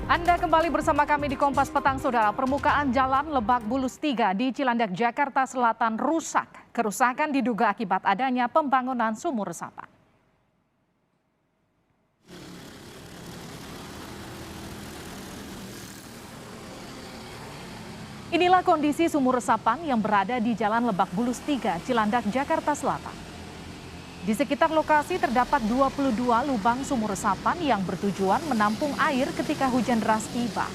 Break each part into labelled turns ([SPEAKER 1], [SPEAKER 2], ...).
[SPEAKER 1] Anda kembali bersama kami di Kompas Petang, Saudara. Permukaan jalan Lebak Bulus 3 di Cilandak, Jakarta Selatan rusak. Kerusakan diduga akibat adanya pembangunan sumur resapan. Inilah kondisi sumur resapan yang berada di Jalan Lebak Bulus 3, Cilandak, Jakarta Selatan. Di sekitar lokasi terdapat 22 lubang sumur resapan yang bertujuan menampung air ketika hujan deras tiba.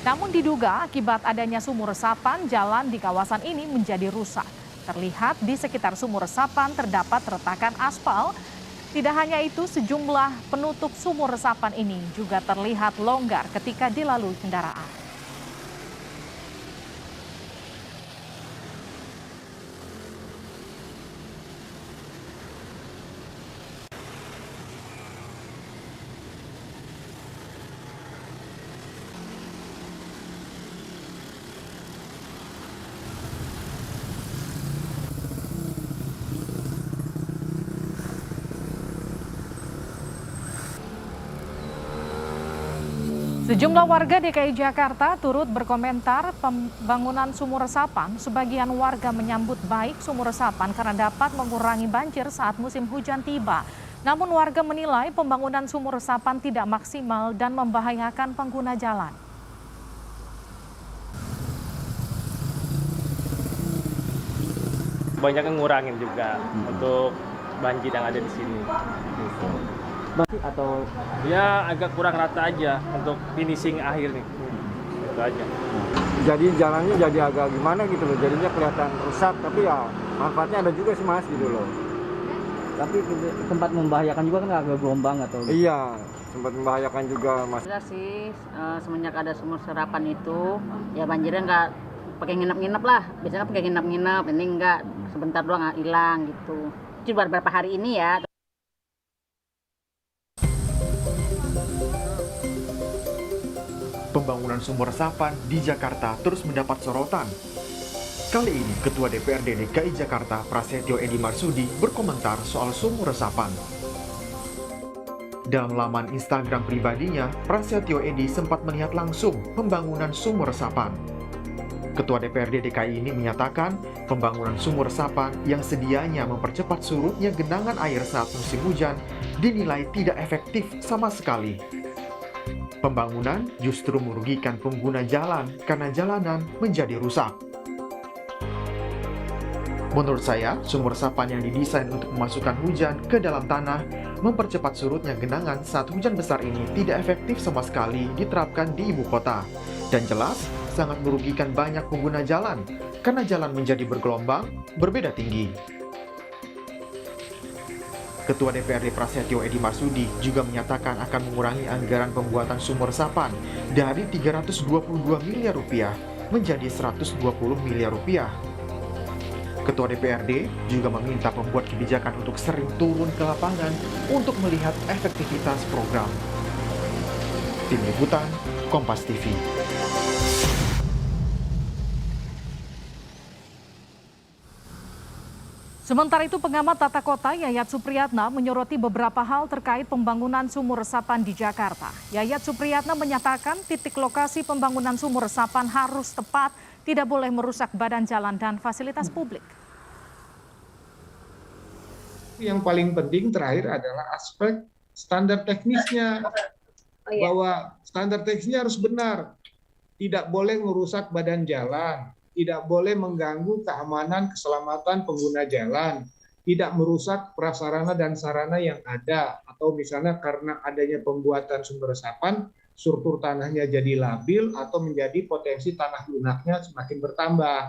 [SPEAKER 1] Namun diduga akibat adanya sumur resapan, jalan di kawasan ini menjadi rusak. Terlihat di sekitar sumur resapan terdapat retakan aspal. Tidak hanya itu, sejumlah penutup sumur resapan ini juga terlihat longgar ketika dilalui kendaraan. Sejumlah warga DKI Jakarta turut berkomentar pembangunan sumur resapan. Sebagian warga menyambut baik sumur resapan karena dapat mengurangi banjir saat musim hujan tiba. Namun warga menilai pembangunan sumur resapan tidak maksimal dan membahayakan pengguna jalan.
[SPEAKER 2] Banyak yang ngurangin juga untuk banjir yang ada di sini.
[SPEAKER 3] Atau
[SPEAKER 2] Ya agak kurang rata aja untuk finishing akhir nih. Itu aja.
[SPEAKER 3] jadi jalannya jadi agak gimana gitu loh, jadinya kelihatan rusak, tapi ya manfaatnya ada juga sih mas gitu loh.
[SPEAKER 4] Tapi tempat membahayakan juga kan agak gelombang atau
[SPEAKER 3] Iya, sempat membahayakan juga mas.
[SPEAKER 5] Jelas sih, semenjak ada sumur serapan itu, ya banjirnya nggak pakai nginep-nginep lah. Biasanya pakai nginep-nginep, ini nggak, sebentar doang hilang gitu. Cuma beberapa hari ini ya.
[SPEAKER 6] Pembangunan sumur resapan di Jakarta terus mendapat sorotan. Kali ini, Ketua DPRD DKI Jakarta Prasetyo Edy Marsudi berkomentar soal sumur resapan. Dalam laman Instagram pribadinya, Prasetyo Edy sempat melihat langsung pembangunan sumur resapan. Ketua DPRD DKI ini menyatakan pembangunan sumur resapan yang sedianya mempercepat surutnya genangan air saat musim hujan dinilai tidak efektif sama sekali. Pembangunan justru merugikan pengguna jalan karena jalanan menjadi rusak. Menurut saya, sumur resapan yang didesain untuk memasukkan hujan ke dalam tanah mempercepat surutnya genangan saat hujan besar ini tidak efektif sama sekali diterapkan di ibu kota. Dan jelas, sangat merugikan banyak pengguna jalan karena jalan menjadi bergelombang, berbeda tinggi. Ketua DPRD Prasetyo Edy Marsudi juga menyatakan akan mengurangi anggaran pembuatan sumur resapan dari 322 miliar rupiah menjadi 120 miliar rupiah. Ketua DPRD juga meminta pembuat kebijakan untuk sering turun ke lapangan untuk melihat efektivitas program. Tim Liputan, Kompas TV.
[SPEAKER 1] Sementara itu, pengamat tata kota Yayat Supriyatna menyoroti beberapa hal terkait pembangunan sumur resapan di Jakarta. Yayat Supriyatna menyatakan titik lokasi pembangunan sumur resapan harus tepat, tidak boleh merusak badan jalan dan fasilitas publik.
[SPEAKER 7] Yang paling penting terakhir adalah aspek standar teknisnya, bahwa standar teknisnya harus benar, tidak boleh merusak badan jalan, tidak boleh mengganggu keamanan keselamatan pengguna jalan, tidak merusak prasarana dan sarana yang ada, atau misalnya karena adanya pembuatan sumber resapan, struktur tanahnya jadi labil atau menjadi potensi tanah lunaknya semakin bertambah.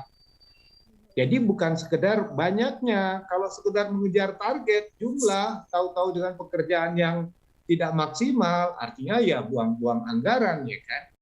[SPEAKER 7] Jadi bukan sekedar banyaknya, kalau sekedar mengejar target jumlah, tahu-tahu dengan pekerjaan yang tidak maksimal, artinya ya buang-buang anggaran ya kan.